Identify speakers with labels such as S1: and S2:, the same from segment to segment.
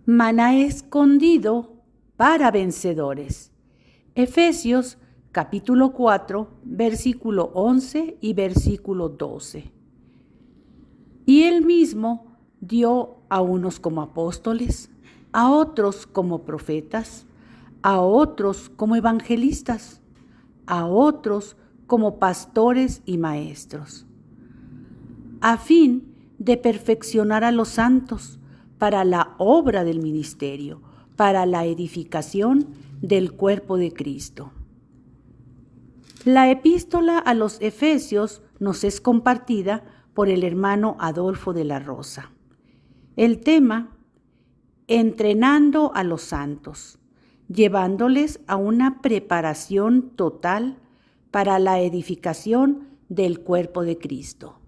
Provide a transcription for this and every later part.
S1: maná escondido para vencedores. Efesios capítulo 4, versículo 11 y versículo 12. Y él mismo dio a unos como apóstoles, a otros como profetas, a otros como evangelistas, a otros como pastores y maestros, a fin de perfeccionar a los santos para la obra del ministerio, para la edificación del cuerpo de Cristo. La epístola a los Efesios nos es compartida por el hermano Adolfo de la Rosa. El tema: entrenando a los santos, llevándoles a una preparación total para la edificación del cuerpo de Cristo.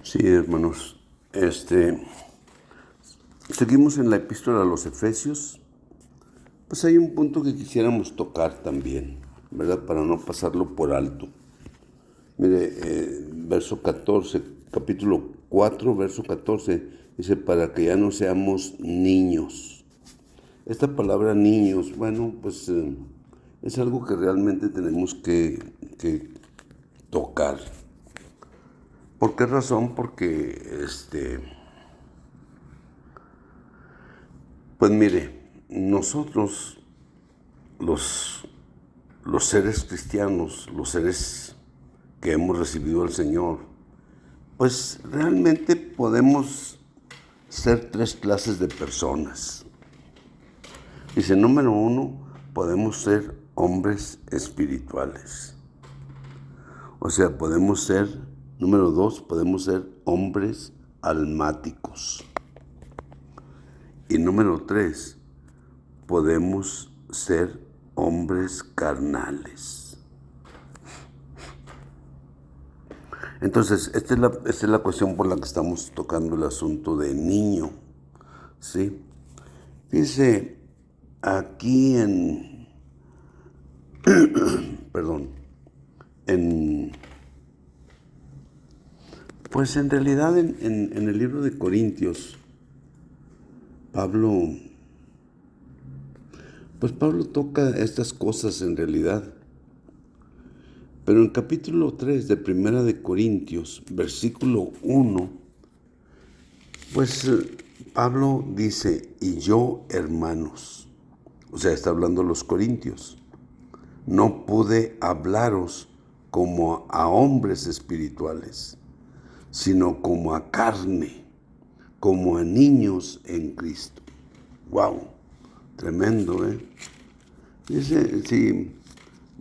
S2: Sí, hermanos, seguimos en la epístola a los Efesios. Pues hay un punto que quisiéramos tocar también, ¿verdad? Para no pasarlo por alto. Mire, verso 14, capítulo 4, verso 14, dice: para que ya no seamos niños. Esta palabra niños, bueno, pues es algo que realmente tenemos que tocar. ¿Por qué razón? Porque, pues mire, nosotros, los seres cristianos, los seres que hemos recibido al Señor, pues realmente podemos ser tres clases de personas. Dice, número 1, podemos ser hombres espirituales. O sea, podemos ser, número 2, podemos ser hombres almáticos. Y número 3, podemos ser hombres carnales. Entonces, esta es la cuestión por la que estamos tocando el asunto de niño, ¿sí? Fíjense, aquí pues en realidad en el libro de Corintios, Pablo toca estas cosas en realidad. Pero en capítulo 3 de Primera de Corintios, versículo 1, pues Pablo dice: y yo, hermanos, o sea, está hablando a los corintios, no pude hablaros como a hombres espirituales, sino como a carne, como a niños en Cristo. ¡Wow! Tremendo, ¿eh? Dice, sí,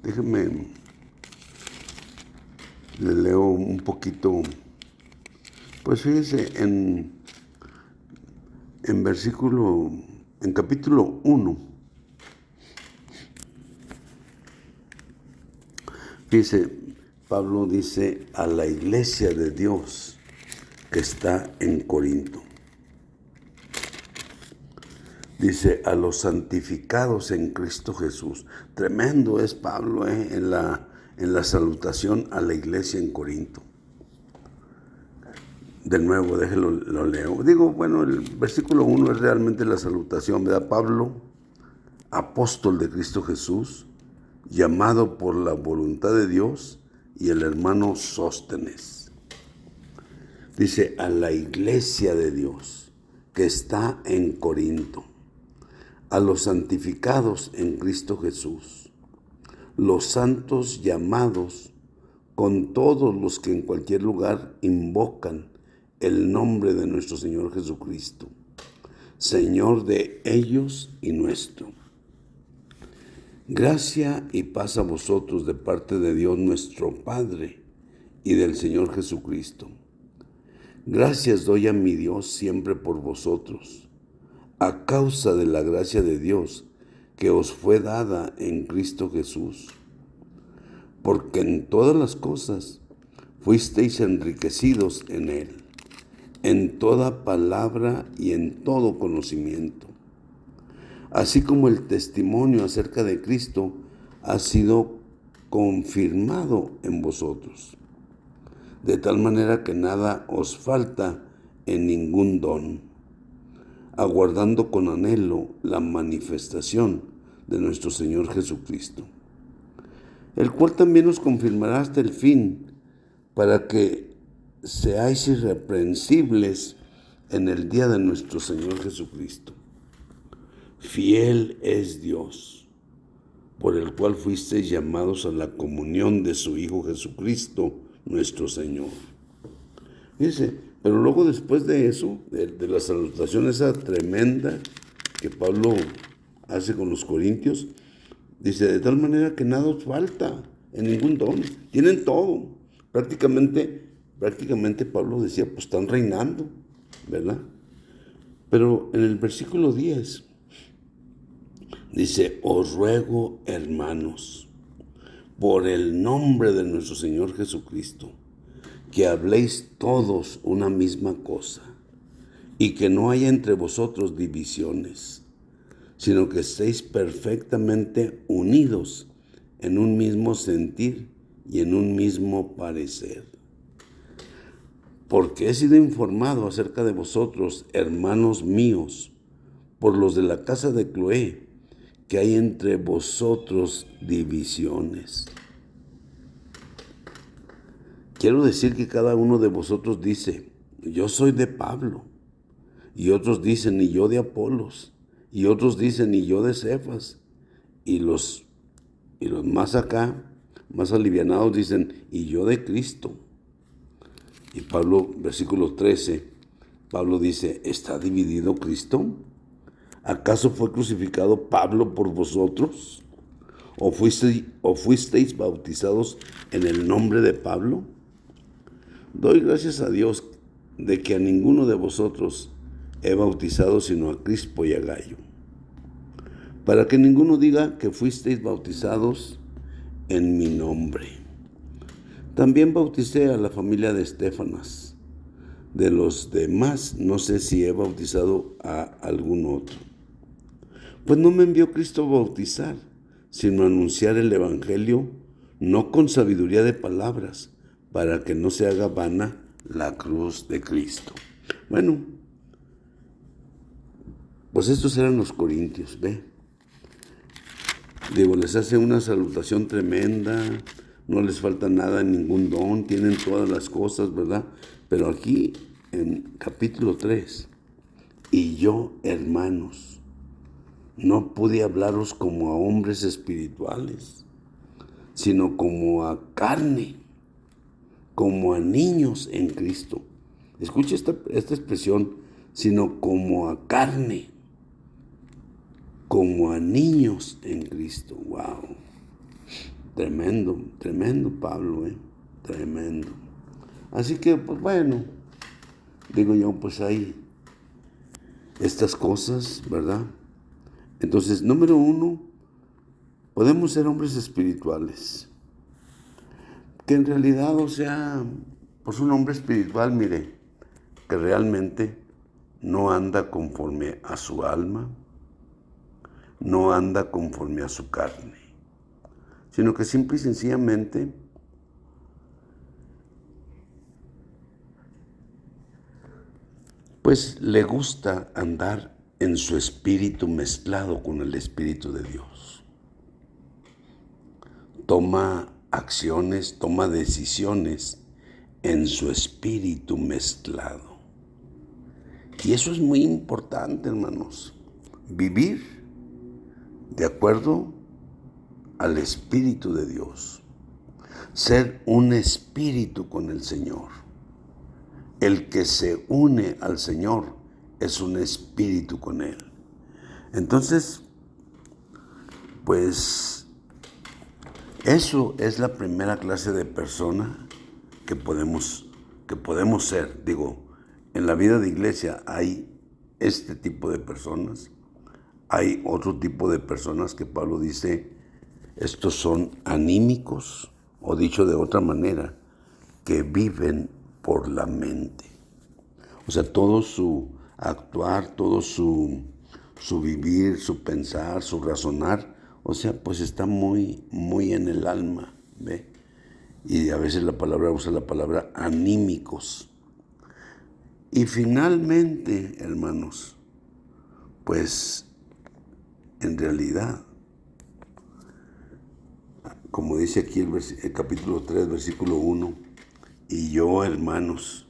S2: déjame, le leo un poquito. Pues fíjese, en capítulo 1, fíjese, Pablo dice a la iglesia de Dios que está en Corinto. Dice: a los santificados en Cristo Jesús. Tremendo es Pablo en la salutación a la iglesia en Corinto. De nuevo, déjelo, lo leo. Digo, bueno, el versículo 1 es realmente la salutación, ¿verdad? Pablo, apóstol de Cristo Jesús, llamado por la voluntad de Dios, y el hermano Sóstenes. Dice: a la iglesia de Dios que está en Corinto, a los santificados en Cristo Jesús, los santos llamados, con todos los que en cualquier lugar invocan el nombre de nuestro Señor Jesucristo, Señor de ellos y nuestro. Gracia y paz a vosotros de parte de Dios nuestro Padre y del Señor Jesucristo. Gracias doy a mi Dios siempre por vosotros, a causa de la gracia de Dios que os fue dada en Cristo Jesús, porque en todas las cosas fuisteis enriquecidos en Él, en toda palabra y en todo conocimiento, así como el testimonio acerca de Cristo ha sido confirmado en vosotros, de tal manera que nada os falta en ningún don, aguardando con anhelo la manifestación de nuestro Señor Jesucristo, el cual también nos confirmará hasta el fin, para que seáis irreprensibles en el día de nuestro Señor Jesucristo. Fiel es Dios, por el cual fuisteis llamados a la comunión de su Hijo Jesucristo, nuestro Señor. Dice, pero luego después de eso, de la salutación esa tremenda que Pablo hace con los corintios, dice, de tal manera que nada os falta en ningún don, tienen todo. Prácticamente Pablo decía, pues están reinando, ¿verdad? Pero en el versículo 10 dice, os ruego, hermanos, por el nombre de nuestro Señor Jesucristo, que habléis todos una misma cosa, y que no haya entre vosotros divisiones, sino que estéis perfectamente unidos en un mismo sentir y en un mismo parecer. Porque he sido informado acerca de vosotros, hermanos míos, por los de la casa de Cloé, que hay entre vosotros divisiones. Quiero decir que cada uno de vosotros dice, yo soy de Pablo, y otros dicen, y yo de Apolos, y otros dicen, y yo de Cefas, y los más acá, más alivianados dicen, y yo de Cristo. Y Pablo, versículo 13, Pablo dice, ¿está dividido Cristo? ¿Acaso fue crucificado Pablo por vosotros? ¿O fuisteis bautizados en el nombre de Pablo? Doy gracias a Dios de que a ninguno de vosotros he bautizado sino a Crispo y a Gayo, para que ninguno diga que fuisteis bautizados en mi nombre. También bauticé a la familia de Estéfanas. De los demás no sé si he bautizado a algún otro. Pues no me envió Cristo a bautizar, sino a anunciar el Evangelio, no con sabiduría de palabras, para que no se haga vana la cruz de Cristo. Bueno, pues estos eran los corintios, ¿ve? Digo, les hace una salutación tremenda, no les falta nada en ningún don, tienen todas las cosas, ¿verdad? Pero aquí en capítulo 3, y yo, hermanos, no pude hablaros como a hombres espirituales, sino como a carne, como a niños en Cristo. Escucha esta expresión, sino como a carne, como a niños en Cristo. Wow. Tremendo Pablo, tremendo. Así que, pues bueno, digo yo, pues hay estas cosas, ¿verdad? Entonces, número 1, podemos ser hombres espirituales. Que en realidad, o sea, pues un hombre espiritual, mire, que realmente no anda conforme a su alma, no anda conforme a su carne, sino que simple y sencillamente pues le gusta andar en su espíritu mezclado con el Espíritu de Dios. Toma acciones, toma decisiones en su espíritu mezclado. Y eso es muy importante, hermanos. Vivir de acuerdo al Espíritu de Dios. Ser un espíritu con el Señor. El que se une al Señor es un espíritu con Él. Entonces, pues, eso es la primera clase de persona que podemos ser. Digo, en la vida de iglesia hay este tipo de personas. Hay otro tipo de personas que Pablo dice, estos son anímicos, o dicho de otra manera, que viven por la mente. O sea, todo su actuar, todo su vivir, su pensar, su razonar, o sea, pues está muy en el alma, ¿ve? Y a veces usa la palabra anímicos. Y finalmente, hermanos, pues en realidad, como dice aquí el capítulo 3, versículo 1, y yo, hermanos,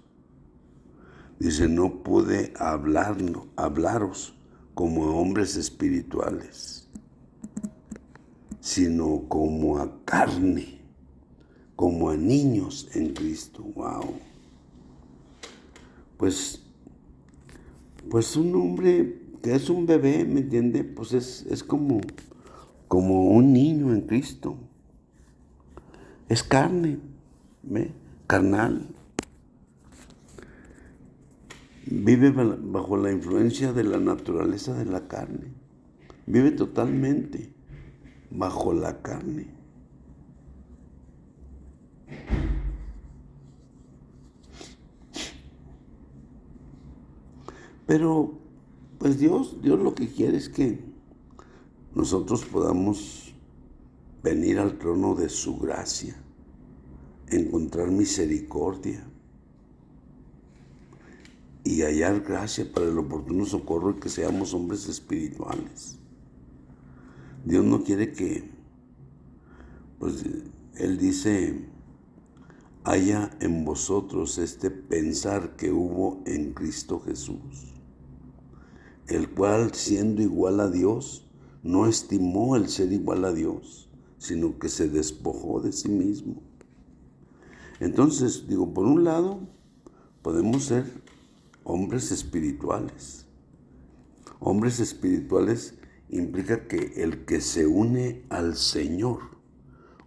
S2: dice, no pude hablaros como a hombres espirituales, sino como a carne, como a niños en Cristo. Wow. Pues un hombre que es un bebé, ¿me entiende? Pues es como un niño en Cristo. Es carne, ¿ve? Carnal. Vive bajo la influencia de la naturaleza de la carne. Vive totalmente bajo la carne. Pero, pues Dios lo que quiere es que nosotros podamos venir al trono de su gracia, encontrar misericordia y hallar gracia para el oportuno socorro y que seamos hombres espirituales. Dios no quiere que, pues Él dice, haya en vosotros este pensar que hubo en Cristo Jesús, el cual, siendo igual a Dios, no estimó el ser igual a Dios, sino que se despojó de sí mismo. Entonces, digo, por un lado, podemos ser hombres espirituales. Hombres espirituales implica que el que se une al Señor,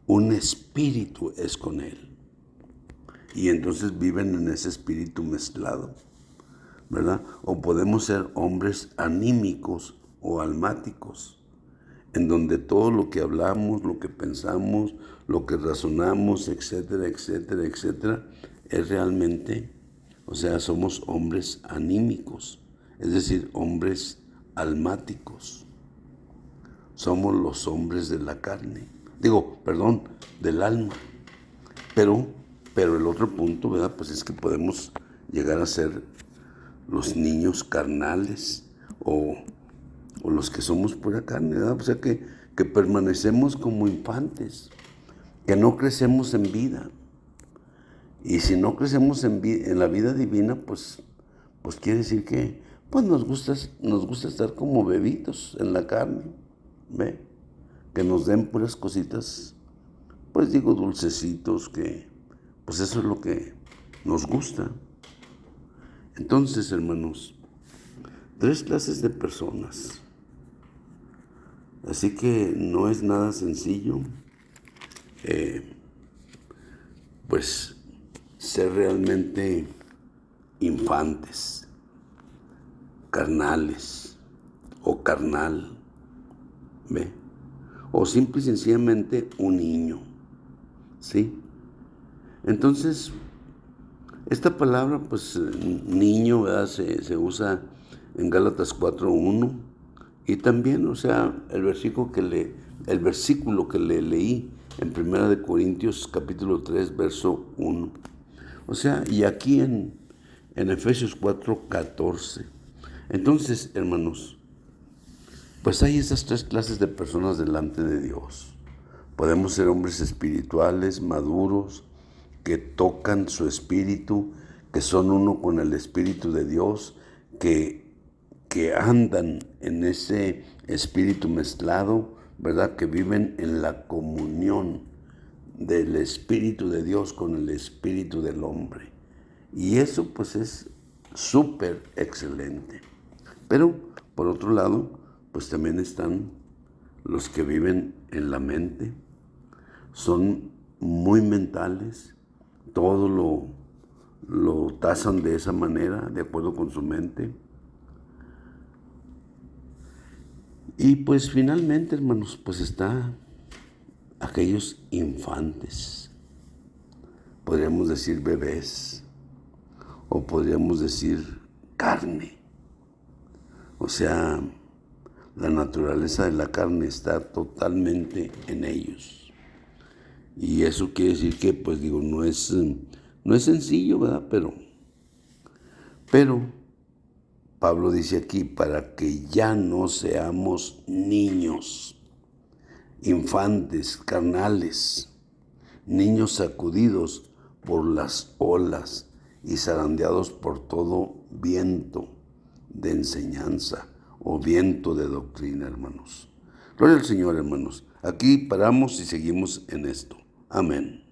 S2: un espíritu es con Él. Y entonces viven en ese espíritu mezclado, ¿verdad? O podemos ser hombres anímicos o almáticos, en donde todo lo que hablamos, lo que pensamos, lo que razonamos, etcétera, etcétera, etcétera, es realmente, o sea, somos hombres anímicos, es decir, hombres almáticos. Somos los hombres de la carne, del alma. Pero el otro punto, ¿verdad? Pues es que podemos llegar a ser los niños carnales o los que somos pura carne, ¿verdad? O sea, que permanecemos como infantes, que no crecemos en vida. Y si no crecemos en la vida divina, pues quiere decir que pues nos gusta estar como bebitos en la carne, ¿ve? Que nos den puras cositas, pues dulcecitos, que pues eso es lo que nos gusta. Entonces, hermanos, 3 clases de personas. Así que no es nada sencillo, pues ser realmente infantes, carnales o carnal, ¿ve? O simple y sencillamente un niño, ¿sí? Entonces, esta palabra, pues niño, ¿verdad? Se usa en Gálatas 4:1 y también, o sea, el versículo que le leí en 1 Corintios capítulo 3, verso 1. O sea, y aquí en Efesios 4:14. Entonces, hermanos, pues hay esas 3 clases de personas delante de Dios. Podemos ser hombres espirituales, maduros, que tocan su espíritu, que son uno con el Espíritu de Dios, que andan en ese espíritu mezclado, ¿verdad? Que viven en la comunión del Espíritu de Dios con el Espíritu del hombre. Y eso pues es súper excelente. Pero, por otro lado, pues también están los que viven en la mente, son muy mentales, todo lo tasan de esa manera, de acuerdo con su mente. Y pues finalmente, hermanos, pues está aquellos infantes, podríamos decir bebés, o podríamos decir carne. O sea, la naturaleza de la carne está totalmente en ellos. Y eso quiere decir que, pues no es sencillo, ¿verdad? Pero Pablo dice aquí, para que ya no seamos niños, infantes, carnales, niños sacudidos por las olas y zarandeados por todo viento de enseñanza o viento de doctrina, hermanos. Gloria al Señor, hermanos. Aquí paramos y seguimos en esto. Amén.